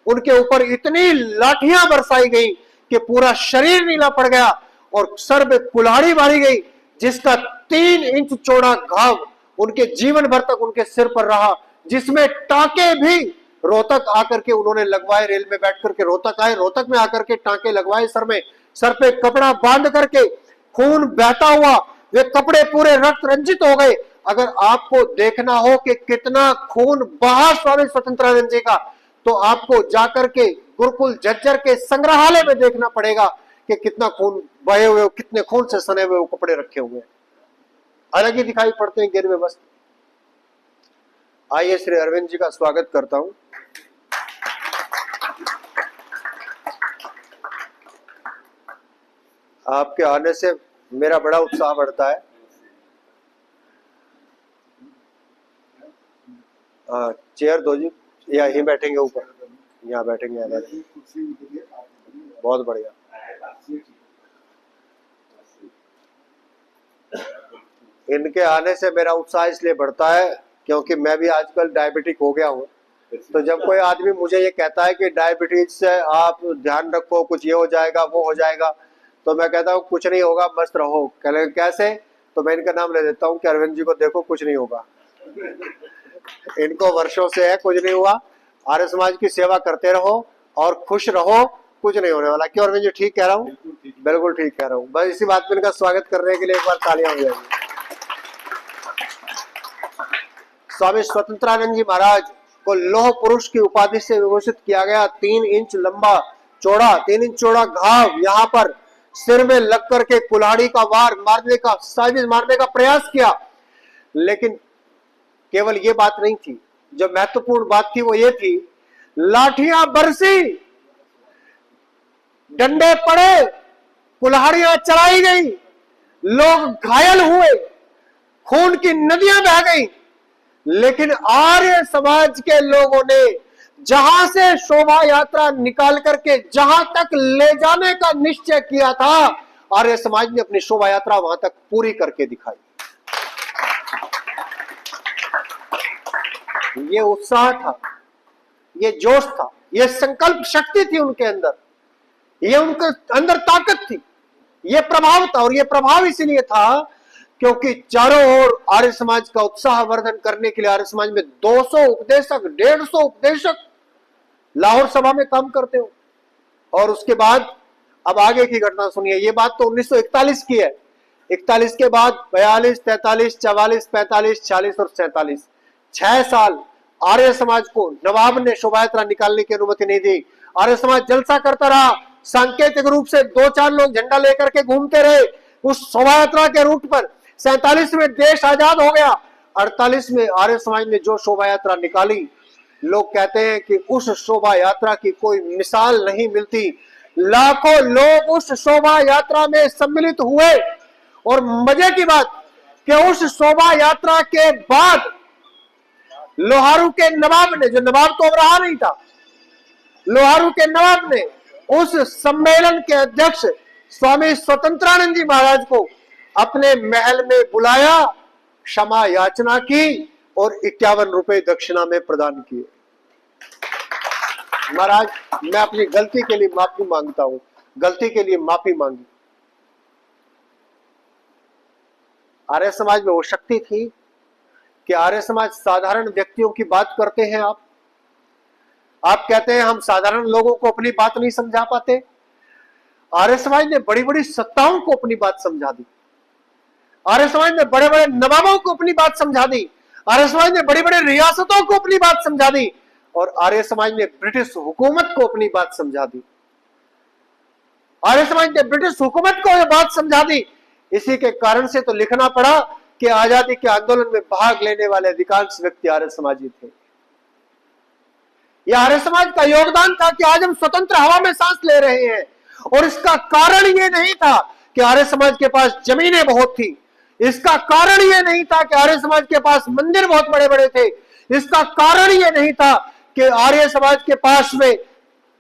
उनके ऊपर इतनी लाठियां बरसाई गई कि पूरा शरीर नीला पड़ गया और सर में कुल्हाड़ी मारी गई, जिसका 3 इंच चौड़ा घाव उनके जीवन भर तक उनके सिर पर रहा, जिसमें टाके भी रोहतक आकर के उन्होंने लगवाए। रेल में बैठ करके रोहतक आए, रोहतक में आकर के टाके लगवाए सर में, सर पे कपड़ा बांध करके खून बहता हुआ, वे कपड़े पूरे रक्त रंजित हो गए। अगर आपको देखना हो कि कितना खून बहा स्वामी स्वतंत्रानंद जी का, तो आपको जाकर के गुरुकुल झज्जर के संग्रहालय में देखना पड़ेगा कि कितना खून बहे हुए, कितने खून से सने हुए वो कपड़े रखे हुए हैं, अलग ही दिखाई पड़ते हैं गिरवे वस्त्र। आइए श्री अरविंद जी का स्वागत करता हूं। आपके आने से मेरा बड़ा उत्साह बढ़ता है। चेयर दो जी, या यहीं बैठेंगे ऊपर, यहाँ बैठेंगे, बहुत बढ़िया। इनके आने से मेरा उत्साह इसलिए बढ़ता है क्योंकि मैं भी आजकल डायबिटिक हो गया हूँ। तो जब कोई आदमी मुझे ये कहता है कि डायबिटीज से आप ध्यान रखो, कुछ ये हो जाएगा वो हो जाएगा, तो मैं कहता हूँ कुछ नहीं होगा, मस्त रहो। कह कैसे? तो मैं इनका नाम ले देता हूँ कि अरविंद जी को देखो, कुछ नहीं होगा। इनको वर्षों से है, कुछ नहीं हुआ। आर्य समाज की सेवा करते रहो और खुश रहो, कुछ नहीं होने वाला। क्यों अरविंद जी, ठीक कह रहा हूँ? बिल्कुल ठीक कह रहा हूँ। बस इसी बात में इनका स्वागत करने के लिए एक बार तालियां हो जाएगी। स्वामी स्वतंत्रानंद जी महाराज को लौह पुरुष की उपाधि से विभूषित किया गया। 3 इंच लंबा चौड़ा, 3 इंच चौड़ा घाव यहाँ पर सिर में लग करके कुल्हाड़ी का वार मारने का, साजिश मारने का प्रयास किया। लेकिन केवल ये बात नहीं थी, जो महत्वपूर्ण बात थी वो ये थी, लाठियां बरसी, डंडे पड़े, कुल्हाड़ियां चलाई गई, लोग घायल हुए, खून की नदियां बह गई, लेकिन आर्य समाज के लोगों ने जहां से शोभा यात्रा निकाल करके जहां तक ले जाने का निश्चय किया था, आर्य समाज ने अपनी शोभा यात्रा वहां तक पूरी करके दिखाई। ये उत्साह था, ये जोश था, ये संकल्प शक्ति थी उनके अंदर, ये उनके अंदर ताकत थी, ये प्रभाव था। और ये प्रभाव इसीलिए था क्योंकि चारों ओर आर्य समाज का उत्साह वर्धन करने के लिए आर्य समाज में 200 उपदेशक, 150 उपदेशक लाहौर सभा में काम करते हो। और उसके बाद अब आगे की घटना सुनिए। ये बात तो 1941 की है। 41 के बाद 42, 43, 44, 45, 46 और 47, 6 साल आर्य समाज को नवाब ने शोभा यात्रा निकालने की अनुमति नहीं दी। आर्य समाज जलसा करता रहा, सांकेतिक रूप से 2-4 लोग झंडा लेकर के घूमते रहे उस शोभा यात्रा के रूट पर। 47 में देश आजाद हो गया। 48 में आर्य समाज ने जो शोभा यात्रा निकाली, लोग कहते हैं कि उस शोभा यात्रा की कोई मिसाल नहीं मिलती। लाखों लोग उस शोभा यात्रा में सम्मिलित हुए। और मजे की बात कि उस शोभा यात्रा के बाद लोहारू के नवाब ने, जो नवाब तो अब रहा नहीं था, लोहारू के नवाब ने उस सम्मेलन के अध्यक्ष स्वामी स्वतंत्रानंद जी महाराज को अपने महल में बुलाया, क्षमा याचना की और 51 रुपए दक्षिणा में प्रदान किए। महाराज, मैं अपनी गलती के लिए माफी मांगता हूं, गलती के लिए माफी मांगी। आर्य समाज में वो शक्ति थी कि आर्य समाज साधारण व्यक्तियों की बात करते हैं। आप कहते हैं हम साधारण लोगों को अपनी बात नहीं समझा पाते। आर्य समाज ने बड़ी बड़ी सत्ताओं को अपनी बात समझा दी। आर्य समाज ने बड़े बड़े नवाबों को अपनी बात समझा दी। आर्य समाज ने बड़ी बड़ी रियासतों को अपनी बात समझा दी। और आर्य समाज ने ब्रिटिश हुकूमत को अपनी बात समझा दी। आर्य समाज ने ब्रिटिश हुकूमत को यह बात समझा दी। इसी के कारण से तो लिखना पड़ा कि आजादी के आंदोलन में भाग लेने वाले अधिकांश व्यक्ति आर्य समाजी थे। यह आर्य समाज का योगदान था कि आज हम स्वतंत्र हवा में सांस ले रहे हैं। और इसका कारण यह नहीं था कि आर्य समाज के पास जमीनें बहुत थी। इसका कारण यह नहीं था कि आर्य समाज के पास मंदिर बहुत बड़े बड़े थे। इसका कारण यह नहीं था कि आर्य समाज के पास में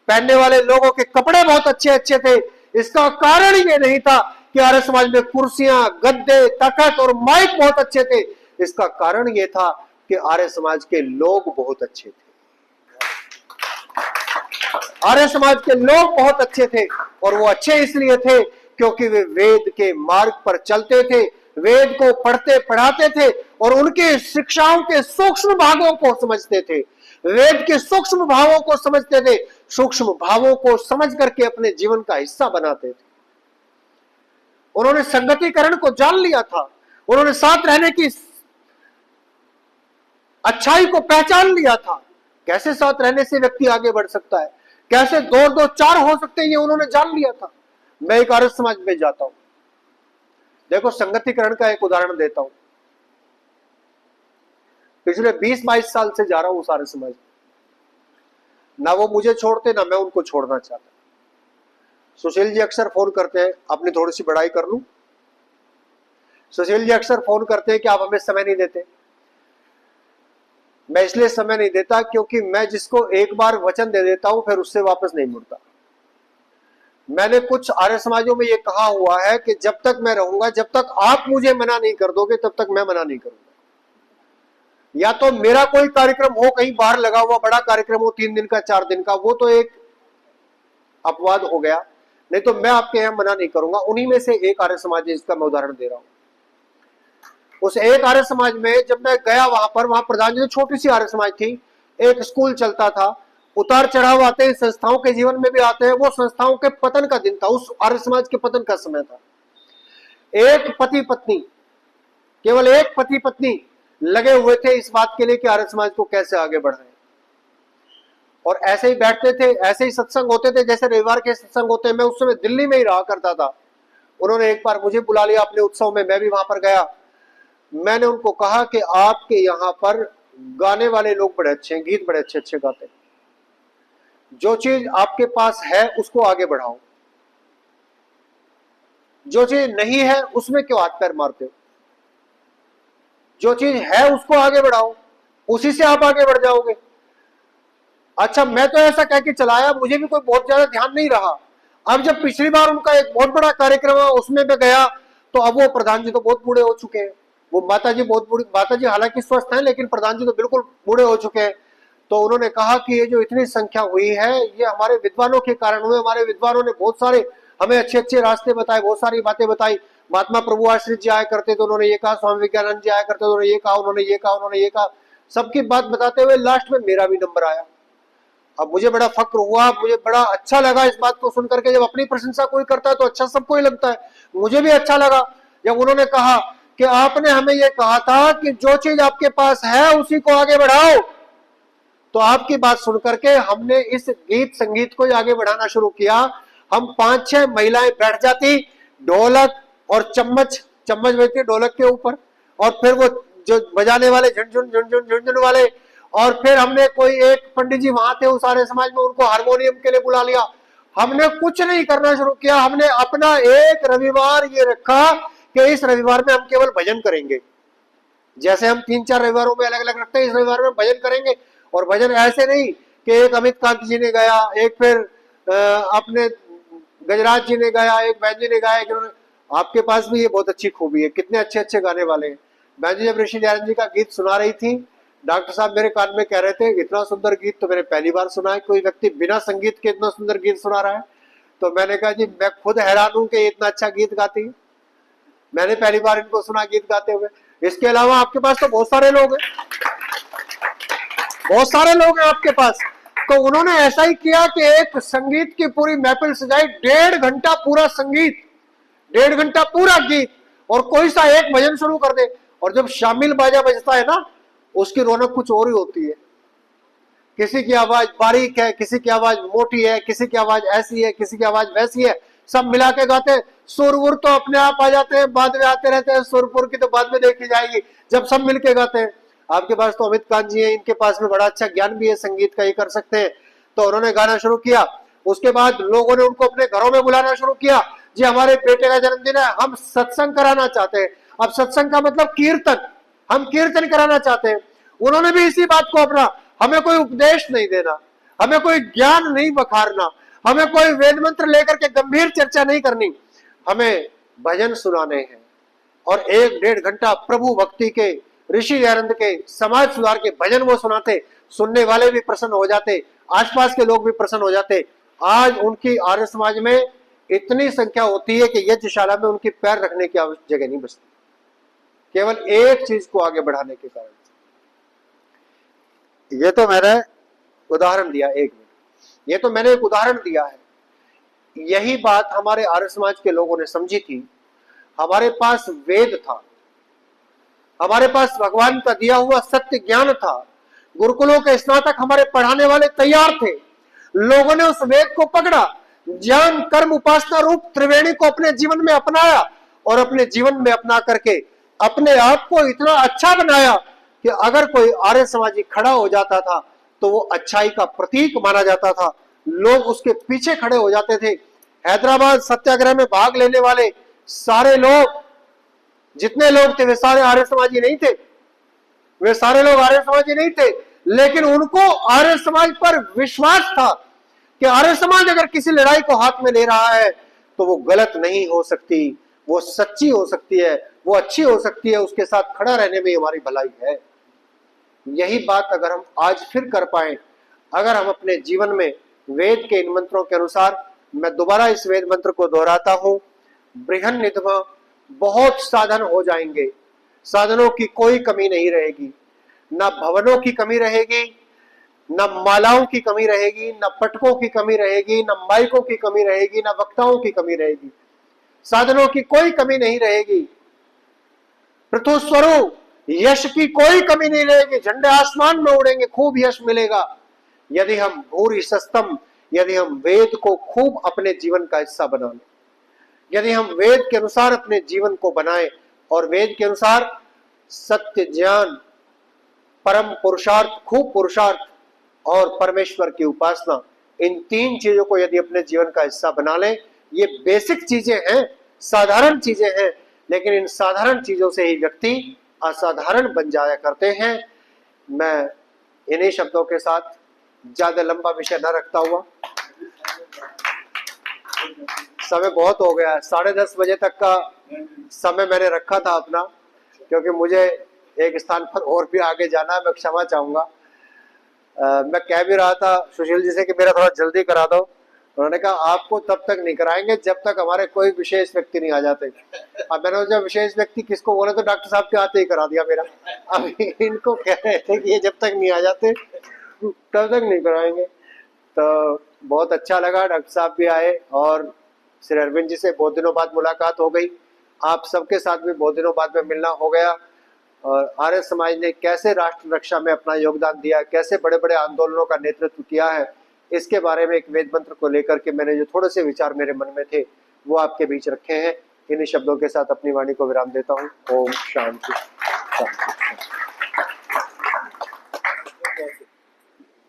पहनने वाले लोगों के कपड़े बहुत अच्छे अच्छे थे। इसका कारण यह नहीं था कि आर्य समाज में कुर्सियां, गद्दे, तखत और माइक बहुत अच्छे थे। इसका कारण यह था कि आर्य समाज के लोग बहुत अच्छे थे। आर्य समाज के लोग बहुत अच्छे थे। और वो अच्छे इसलिए थे क्योंकि वे वेद के मार्ग पर चलते थे, वेद को पढ़ते पढ़ाते थे और उनके शिक्षाओं के सूक्ष्म भागों को समझते थे, वेद के सूक्ष्म भावों को समझते थे, सूक्ष्म भावों को समझ करके अपने जीवन का हिस्सा बनाते थे। उन्होंने संगतिकरण को जान लिया था, उन्होंने साथ रहने की अच्छाई को पहचान लिया था। कैसे साथ रहने से व्यक्ति आगे बढ़ सकता है, कैसे दो दो चार हो सकते हैं, ये उन्होंने जान लिया था। मैं एक आर्य समाज में जाता हूं, देखो संगतिकरण का एक उदाहरण देता हूं। पिछले 20-22 साल से जा रहा हूं उस आर्य समाज में, ना वो मुझे छोड़ते ना मैं उनको छोड़ना चाहता। सुशील जी अक्सर फोन करते हैं, अपनी थोड़ी सी बड़ाई कर लूं। सुशील जी अक्सर फोन करते हैं कि आप हमें समय नहीं देते। मैं इसलिए समय नहीं देता क्योंकि मैं जिसको एक बार वचन दे देता हूं फिर उससे वापस नहीं मुड़ता। मैंने कुछ आर्य समाजों में यह कहा हुआ है कि जब तक मैं रहूंगा, जब तक आप मुझे मना नहीं कर दोगे तब तक मैं मना नहीं करूंगा। या तो मेरा कोई कार्यक्रम हो कहीं बाहर लगा हुआ, बड़ा कार्यक्रम हो 3 दिन का 4 दिन का, वो तो एक अपवाद हो गया, नहीं तो मैं आपके यहां मना नहीं करूंगा। उन्हीं में से एक आर्य समाज है जिसका मैं उदाहरण दे रहा हूं। उस एक आर्य समाज में जब मैं गया वहां प्रधान जी, छोटी सी आर्य समाज थी, एक स्कूल चलता था। उतार चढ़ाव आते हैं, संस्थाओं के जीवन में भी आते हैं। वो संस्थाओं के पतन का दिन था, उस आर्य समाज के पतन का समय था। एक पति पत्नी, केवल एक पति पत्नी लगे हुए थे इस बात के लिए कि आर्य समाज को कैसे आगे बढ़ाएं। और ऐसे ही बैठते थे, ऐसे ही सत्संग होते थे जैसे रविवार के सत्संग होते हैं। मैं उस समय दिल्ली में ही रहा करता था। उन्होंने एक बार मुझे बुला लिया अपने उत्सव में, मैं भी वहां पर गया। मैंने उनको कहा कि आपके यहां पर गाने वाले लोग बड़े अच्छे हैं, गीत बड़े अच्छे अच्छे गाते हैं, जो चीज आपके पास है उसको आगे बढ़ाओ, जो चीज नहीं है उसमें क्यों हाथ पैर मारते हो? जो चीज है उसको आगे बढ़ाओ, उसी से आप आगे बढ़ जाओगे। अच्छा, मैं तो ऐसा कह के चलाया, मुझे भी कोई बहुत ज्यादा ध्यान नहीं रहा। अब जब पिछली बार उनका एक बहुत बड़ा कार्यक्रम है उसमें मैं गया, तो अब वो प्रधान जी तो बहुत बूढ़े हो चुके हैं, वो माता जी बहुत बूढ़ी, माता जी हालांकि स्वस्थ हैं लेकिन प्रधान जी तो बिल्कुल बूढ़े हो चुके हैं। तो उन्होंने कहा कि ये जो इतनी संख्या हुई है ये हमारे विद्वानों के कारण हुए। हमारे विद्वानों ने बहुत सारे हमें अच्छे अच्छे रास्ते बताए, बहुत सारी बातें बताई। महात्मा प्रभु आश्रित जी आया करते तो उन्होंने ये कहा, स्वामी विज्ञानंद जी आया करते तो उन्होंने ये कहा, उन्होंने ये कहा, उन्होंने ये कहा। सबकी बात बताते हुए लास्ट में मेरा भी नंबर आया। अब मुझे बड़ा फक्र हुआ, मुझे बड़ा अच्छा लगा इस बात को सुनकर के। जब अपनी प्रशंसा कोई करता है तो अच्छा सबको ही लगता है। मुझे भी अच्छा लगा जब उन्होंने कहा कि आपने हमें यह कहा था कि जो चीज आपके पास है उसी को आगे बढ़ाओ। तो आपकी बात सुनकर के हमने इस गीत संगीत को आगे बढ़ाना शुरू किया। हम 5-6 महिलाएं बैठ जाती, ढोलक और चम्मच बजती ढोलक के ऊपर, और फिर वो जो बजाने वाले झुनझुन झुनझुन झुनझुन वाले, और फिर हमने कोई एक पंडित जी वहां थे उस आर्य समाज में, उनको हारमोनियम के लिए बुला लिया। हमने कुछ नहीं करना शुरू किया। हमने अपना एक रविवार ये रखा कि इस रविवार में हम केवल भजन करेंगे। जैसे हम 3-4 रविवारों में अलग अलग रखते हैं, इस रविवार में भजन करेंगे। और भजन ऐसे नहीं कि एक अमित कांत जी ने गाया, एक फिर अपने गजराज जी ने गाया, एक बहन जी ने गाया। आपके पास भी ये बहुत अच्छी खूबी है, कितने अच्छे अच्छे गाने वाले हैं। बहन जी जब ऋषि दयानंद जी का गीत सुना रही थी, डॉक्टर साहब मेरे कान में कह रहे थे इतना सुंदर गीत तो मैंने पहली बार सुना है, कोई व्यक्ति बिना संगीत के इतना सुंदर गीत सुना रहा है। तो मैंने कहा जी मैं खुद हैरान हूं कि इतना अच्छा गीत गाती है, मैंने पहली बार इनको सुना गीत गाते हुए। इसके अलावा आपके पास तो बहुत सारे लोग हैं, बहुत सारे लोग हैं आपके पास। तो उन्होंने ऐसा ही किया कि एक संगीत की पूरी महफिल सजाई, 1.5 घंटा पूरा संगीत, 1.5 घंटा पूरा गीत, और कोई सा एक भजन शुरू कर दे। और जब शामिल बाजा बजता है ना, उसकी रौनक कुछ और ही होती है। किसी की आवाज बारीक है, किसी की आवाज मोटी है, किसी की आवाज ऐसी है, किसी की आवाज वैसी है, सब मिला के गाते हैं। सुरवुर तो अपने आप आ जाते हैं, बाद में आते रहते हैं, सुरपुर की तो बाद में देखी जाएगी जब सब मिलके गाते हैं। आपके पास तो अमित कांत जी हैं, इनके पास में बड़ा अच्छा ज्ञान भी है संगीत का, ये कर सकते हैं। तो उन्होंने गाना शुरू किया। उसके बाद लोगों ने उनको अपने घरों में बुलाना शुरू किया। जी हमारे बेटे का जन्मदिन है, हम सत्संग कराना चाहते हैं। अब सत्संग का मतलब कीर्तन, हम कीर्तन कराना चाहते हैं। उन्होंने भी इसी बात को अपना, हमें कोई उपदेश नहीं देना, हमें कोई ज्ञान नहीं बखारना, हमें कोई वेद मंत्र लेकर के गंभीर चर्चा नहीं करनी, हमें भजन सुनाने हैं। और 1-1.5 घंटा प्रभु भक्ति के, ऋषि दयानंद के, समाज सुधार के भजन वो सुनाते। सुनने वाले भी प्रसन्न हो जाते, आसपास के लोग भी प्रसन्न हो जाते। आज उनकी आर्य समाज में इतनी संख्या होती है कि यज्ञशाला में उनके पैर रखने की जगह नहीं बचती, केवल एक चीज को आगे बढ़ाने के कारण। ये तो मैंने उदाहरण दिया, एक मिनट, ये तो मैंने एक उदाहरण दिया है। यही बात हमारे आर्य समाज के लोगों ने समझी थी। हमारे पास वेद था, हमारे पास भगवान का दिया हुआ सत्य ज्ञान था, गुरुकुलों के स्नातक हमारे पढ़ाने वाले तैयार थे। लोगों ने उस वेद को पकड़ा, ज्ञान कर्म उपासना रूप त्रिवेणी को अपने जीवन में अपनाया और अपने जीवन में अपना करके अपने आप को इतना अच्छा बनाया कि अगर कोई आर्य समाजी खड़ा हो जाता था तो वो अच्छाई का प्रतीक माना जाता था, लोग उसके पीछे खड़े हो जाते थे। हैदराबाद सत्याग्रह में भाग लेने वाले सारे लोग, जितने लोग थे, वे सारे आर्य समाजी नहीं थे, वे सारे लोग आर्य समाजी नहीं थे, लेकिन उनको आर्य समाज पर विश्वास था कि आर्य समाज अगर किसी लड़ाई को हाथ में ले रहा है तो वो गलत नहीं हो सकती, वो सच्ची हो सकती है, वो अच्छी हो सकती है, उसके साथ खड़ा रहने में हमारी भलाई है। यही बात अगर हम आज फिर कर पाए, अगर हम अपने जीवन में वेद के इन मंत्रों के अनुसार, मैं दोबारा इस वेद मंत्र को दोहराता हूं, बृहन्निधम, बहुत साधन हो जाएंगे, साधनों की कोई कमी नहीं रहेगी, ना भवनों की कमी रहेगी, न मालाओं की कमी रहेगी, न पटकों की कमी रहेगी, न माइकों की कमी रहेगी, न वक्ताओं की कमी रहेगी, साधनों की कोई कमी नहीं रहेगी। पृथु स्वरूप यश की कोई कमी नहीं रहेगी, झंडे आसमान में उड़ेंगे, खूब यश मिलेगा यदि हम भूरि सस्तम, यदि हम वेद को खूब अपने जीवन का हिस्सा बना लें, यदि हम वेद के अनुसार अपने जीवन को बनाएं और वेद के अनुसार सत्य ज्ञान, परम पुरुषार्थ, खूब पुरुषार्थ और परमेश्वर की उपासना, इन तीन चीजों को यदि अपने जीवन का हिस्सा बना लें। ये बेसिक चीजें हैं, साधारण चीजें हैं, लेकिन इन साधारण चीजों से ही व्यक्ति असाधारण बन जाया करते हैं। मैं इन्हीं शब्दों के साथ ज्यादा लंबा विषय न रखता हुआ, समय बहुत हो गया, 10:30 बजे तक का समय मैंने रखा था अपना, क्योंकि मुझे एक स्थान पर और भी आगे जाना है, मैं क्षमा चाहूंगा। मैं कह भी रहा था सुशील जी से कि मेरा थोड़ा जल्दी करा दो, उन्होंने कहा आपको तब तक नहीं कराएंगे जब तक हमारे कोई विशेष व्यक्ति नहीं आ जाते। अब मैंने जब विशेष व्यक्ति किसको बोले तो डॉक्टर साहब के आते ही करा दिया मेरा। अब इनको कह रहे थे कि ये जब तक नहीं आ जाते तब तक नहीं कराएंगे। तो बहुत अच्छा लगा, डॉक्टर साहब भी आए और श्री अरविंद जी से बहुत दिनों बाद मुलाकात हो गई, आप सबके साथ भी बहुत दिनों बाद में मिलना हो गया, और आर्य समाज ने कैसे राष्ट्र रक्षा में अपना योगदान दिया, कैसे बड़े बड़े आंदोलनों का नेतृत्व किया है, इसके बारे में एक वेद मंत्र को लेकर के मैंने जो थोड़े से विचार मेरे मन में थे वो आपके बीच रखे हैं। इन्हीं शब्दों के साथ अपनी वाणी को विराम देता हूँ। ओम शांति शांति।